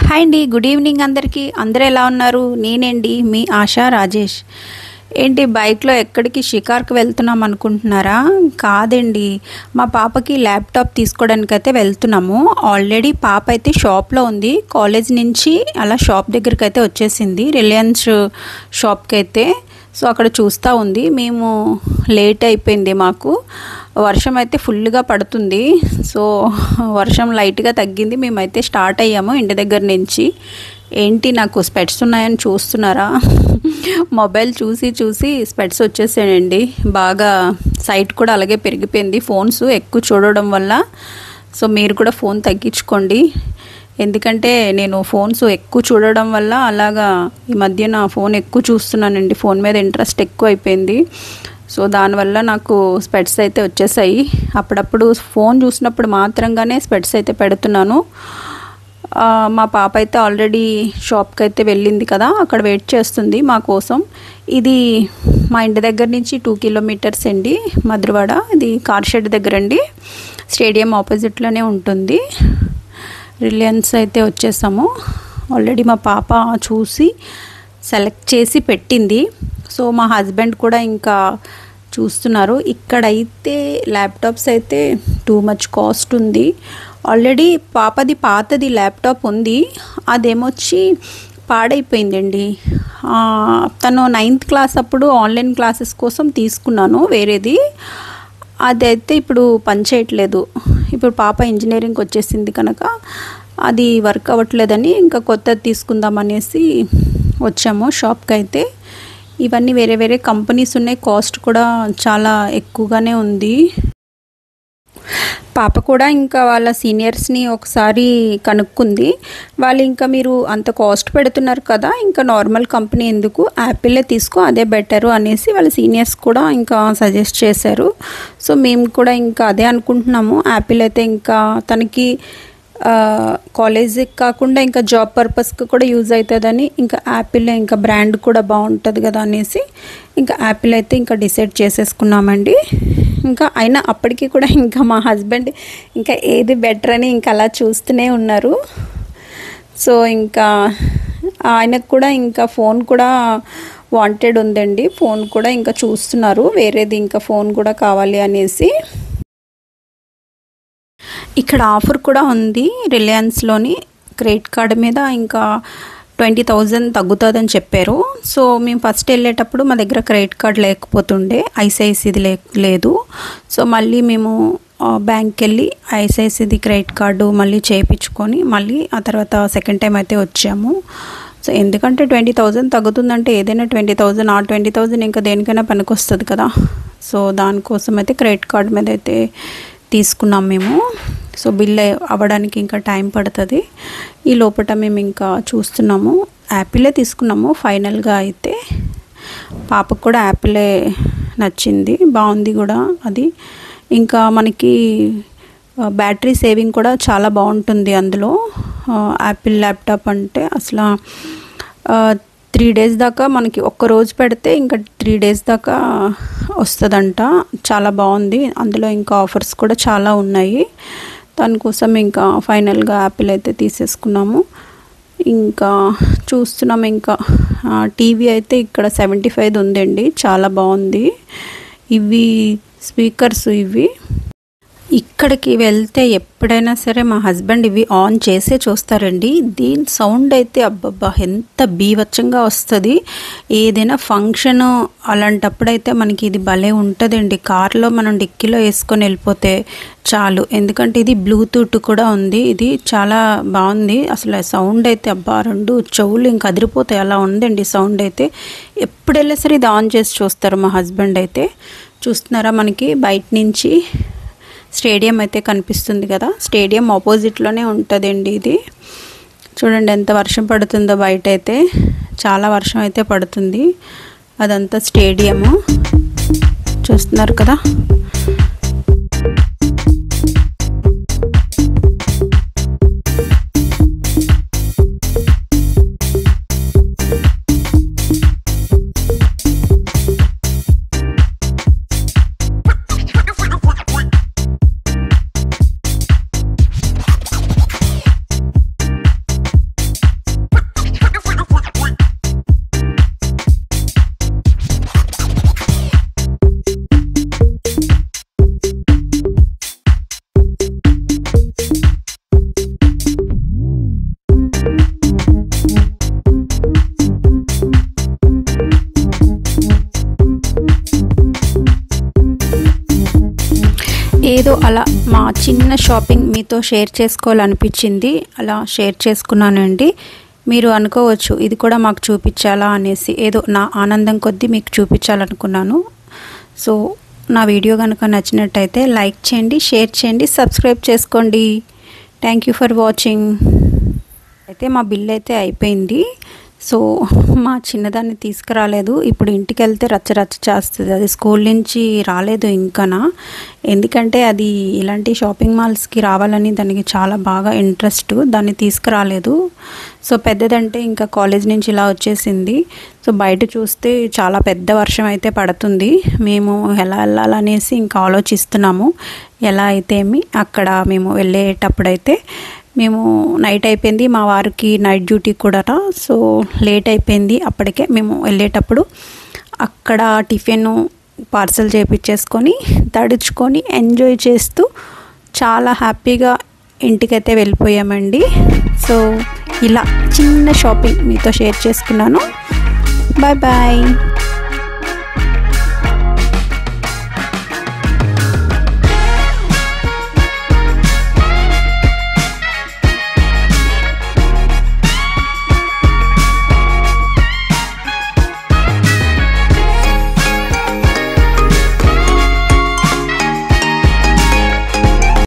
Hi అండి, good evening అందరికీ. అందరూ ఎలా ఉన్నారు? నేనండి మీ ఆశా రాజేష్. ఏంటి బైక్లో ఎక్కడికి షికార్కి వెళ్తున్నాం అనుకుంటున్నారా? కాదండి, మా పాపకి ల్యాప్టాప్ తీసుకోవడానికైతే వెళ్తున్నాము. ఆల్రెడీ పాప అయితే షాప్లో ఉంది. కాలేజ్ నుంచి అలా షాప్ దగ్గరికి అయితే వచ్చేసింది, రిలయన్స్ షాప్కి అయితే. సో అక్కడ చూస్తూ ఉంది. మేము లేట్ అయిపోయింది, మాకు వర్షం అయితే ఫుల్గా పడుతుంది. సో వర్షం లైట్గా తగ్గింది, మేమైతే స్టార్ట్ అయ్యాము ఇంటి దగ్గర నుంచి. ఏంటి నాకు స్పెట్స్ ఉన్నాయని చూస్తున్నారా? మొబైల్ చూసి చూసి స్పెట్స్ వచ్చేసాయండి. బాగా సైట్ కూడా అలాగే పెరిగిపోయింది ఫోన్స్ ఎక్కువ చూడడం వల్ల. సో మీరు కూడా ఫోన్ తగ్గించుకోండి, ఎందుకంటే నేను ఫోన్స్ ఎక్కువ చూడడం వల్ల అలాగా ఈ మధ్యన ఫోన్ ఎక్కువ చూస్తున్నానండి. ఫోన్ మీద ఇంట్రెస్ట్ ఎక్కువ అయిపోయింది. సో దానివల్ల నాకు స్పెట్స్ అయితే వచ్చేసాయి. అప్పుడప్పుడు ఫోన్ చూసినప్పుడు మాత్రంగానే స్పెట్స్ అయితే పెడుతున్నాను. మా పాప అయితే ఆల్రెడీ షాప్కి అయితే వెళ్ళింది కదా, అక్కడ వెయిట్ చేస్తుంది మా కోసం. ఇది మా ఇంటి దగ్గర నుంచి 2 కిలోమీటర్స్ అండి, మధురవాడ. ఇది కార్ షెడ్ దగ్గర అండి, స్టేడియం ఆపోజిట్లోనే ఉంటుంది. రిలయన్స్ అయితే వచ్చేసాము. ఆల్రెడీ మా పాప చూసి సెలెక్ట్ చేసి పెట్టింది. సో మా హస్బెండ్ కూడా ఇంకా చూస్తున్నారు. ఇక్కడైతే ల్యాప్టాప్స్ అయితే టూ మచ్ కాస్ట్ ఉంది. ఆల్రెడీ పాపది పాతది ల్యాప్టాప్ ఉంది, అదేమొచ్చి పాడైపోయిందండి. తను 9th క్లాస్ అప్పుడు ఆన్లైన్ క్లాసెస్ కోసం తీసుకున్నాను వేరేది, అదైతే ఇప్పుడు పనిచేయట్లేదు. ఇప్పుడు పాప ఇంజనీరింగ్కి వచ్చేసింది కనుక అది వర్క్ అవ్వట్లేదని ఇంకా కొత్తది తీసుకుందాం అనేసి వచ్చాము షాప్కి అయితే. ఇవన్నీ వేరే వేరే కంపెనీస్ ఉన్నాయి, కాస్ట్ కూడా చాలా ఎక్కువగానే ఉంది. పాప కూడా ఇంకా వాళ్ళ సీనియర్స్ని ఒకసారి కనుక్కుంది. వాళ్ళు ఇంకా మీరు అంత కాస్ట్ పెడుతున్నారు కదా, ఇంకా నార్మల్ కంపెనీ ఎందుకు, యాపిల్లే తీసుకో, అదే బెటరు అనేసి వాళ్ళ సీనియర్స్ కూడా ఇంకా సజెస్ట్ చేశారు. సో మేము కూడా ఇంకా అదే అనుకుంటున్నాము. యాపిల్ అయితే ఇంకా తనకి కాలేజీకి కాకుండా ఇంకా జాబ్ పర్పస్కి కూడా యూజ్ అవుతుందని ఇంకా యాపిల్ ఇంకా బ్రాండ్ కూడా బాగుంటుంది కదా అనేసి ఇంకా యాపిల్ అయితే ఇంకా డిసైడ్ చేసేసుకున్నామండి. ఇంకా అయినా అప్పటికి కూడా ఇంకా మా హస్బెండ్ ఇంకా ఏది బెటర్ అని ఇంకా అలా చూస్తూనే ఉన్నారు. సో ఇంకా ఆయనకు కూడా ఇంకా ఫోన్ కూడా వాంటెడ్ ఉందండి, ఫోన్ కూడా ఇంకా చూస్తున్నారు, వేరేది ఇంకా ఫోన్ కూడా కావాలి అనేసి. ఇక్కడ ఆఫర్ కూడా ఉంది రిలయన్స్లోని, క్రెడిట్ కార్డ్ మీద ఇంకా 20,000 తగ్గుతుందని చెప్పారు. సో మేము ఫస్ట్ వెళ్ళేటప్పుడు మా దగ్గర క్రెడిట్ కార్డ్ లేకపోతుండే, ఐసిఐసిది లేదు. సో మళ్ళీ మేము బ్యాంక్కి వెళ్ళి ఐసిఐసిది క్రెడిట్ కార్డు మళ్ళీ చేయించుకొని మళ్ళీ ఆ తర్వాత సెకండ్ టైం అయితే వచ్చాము. సో ఎందుకంటే 20,000 తగ్గుతుందంటే ఏదైనా 20,000 ఆ 20,000 ఇంకా దేనికైనా పనికొస్తుంది కదా. సో దానికోసం అయితే క్రెడిట్ కార్డ్ మీద అయితే తీసుకున్నాం మేము. సో బిల్ అవ్వడానికి ఇంకా టైం పడుతుంది. ఈ లోపల మేము ఇంకా చూస్తున్నాము, యాపిలే తీసుకున్నాము ఫైనల్గా అయితే. పాపకు కూడా యాపిలే నచ్చింది, బాగుంది కూడా అది. ఇంకా మనకి బ్యాటరీ సేవింగ్ కూడా చాలా బాగుంటుంది అందులో. యాపిల్ ల్యాప్టాప్ అంటే అసలు 3 days దాకా మనకి ఒక్కరోజు పెడితే ఇంకా 3 days దాకా వస్తుందంట. చాలా బాగుంది, అందులో ఇంకా ఆఫర్స్ కూడా చాలా ఉన్నాయి. దానికోసం ఇంకా ఫైనల్గా యాపిల్ అయితే తీసేసుకున్నాము. ఇంకా చూస్తున్నాము. ఇంకా టీవీ అయితే ఇక్కడ 75 ఉందండి, చాలా బాగుంది. ఇవి స్పీకర్స్ ఇవి. ఇక్కడికి వెళ్తే ఎప్పుడైనా సరే మా హస్బెండ్ ఇవి ఆన్ చేసే చూస్తారండి. దీని సౌండ్ అయితే అబ్బబ్బా ఎంత బీభత్సంగా వస్తుంది. ఏదైనా ఫంక్షన్ అలాంటప్పుడైతే మనకి ఇది భలే ఉంటుందండి. కార్లో మనం డిక్కీలో వేసుకొని వెళ్ళిపోతే చాలు, ఎందుకంటే ఇది బ్లూటూత్ కూడా ఉంది. ఇది చాలా బాగుంది అసలు. సౌండ్ అయితే అబ్బా, 2 చెవులు ఇంకా అదిరిపోతాయి, అలా ఉందండి సౌండ్ అయితే. ఎప్పుడు వెళ్ళినా సరే ఇది ఆన్ చేసి చూస్తారు మా హస్బెండ్ అయితే. చూస్తున్నారా, మనకి బయట నుంచి స్టేడియం అయితే కనిపిస్తుంది కదా, స్టేడియం ఆపోజిట్లోనే ఉంటుందండి ఇది. చూడండి ఎంత వర్షం పడుతుందో బయట అయితే, చాలా వర్షం అయితే పడుతుంది. అదంతా స్టేడియము చూస్తున్నారు కదా. ఏదో అలా మా చిన్న షాపింగ్ మీతో షేర్ చేసుకోవాలనిపించింది, అలా షేర్ చేసుకున్నానండి. మీరు అనుకోవచ్చు ఇది కూడా మాకు చూపించాలా అనేసి, ఏదో నా ఆనందం కొద్దీ మీకు చూపించాలనుకున్నాను. సో నా వీడియో కనుక నచ్చినట్టయితే లైక్ చేయండి, షేర్ చేయండి, సబ్స్క్రైబ్ చేసుకోండి. Thank you for watching. అయితే మా బిల్ అయితే అయిపోయింది. సో మా చిన్నదాన్ని తీసుకురాలేదు. ఇప్పుడు ఇంటికి వెళ్తే రచ్చ చేస్తుంది. అది స్కూల్ నుంచి రాలేదు ఇంకానా, ఎందుకంటే అది ఇలాంటి షాపింగ్ మాల్స్కి రావాలని దానికి చాలా బాగా ఇంట్రెస్ట్, దాన్ని తీసుకురాలేదు. సో పెద్దదంటే ఇంకా కాలేజ్ నుంచి ఇలా వచ్చేసింది. సో బయట చూస్తే చాలా పెద్ద వర్షం అయితే పడుతుంది. మేము ఎలా వెళ్ళాలనేసి ఇంకా ఆలోచిస్తున్నాము. ఎలా అయితే అక్కడ మేము వెళ్ళేటప్పుడైతే మేము నైట్ అయిపోయింది, మా వారికి నైట్ డ్యూటీ కూడా, సో లేట్ అయిపోయింది. అప్పటికే మేము వెళ్ళేటప్పుడు అక్కడ టిఫిన్ పార్సల్ చేయించేసుకొని తడుచుకొని ఎంజాయ్ చేస్తూ చాలా హ్యాపీగా ఇంటికైతే వెళ్ళిపోయామండి. సో ఇలా చిన్న షాపింగ్ మీతో షేర్ చేసుకున్నాను. Bye bye.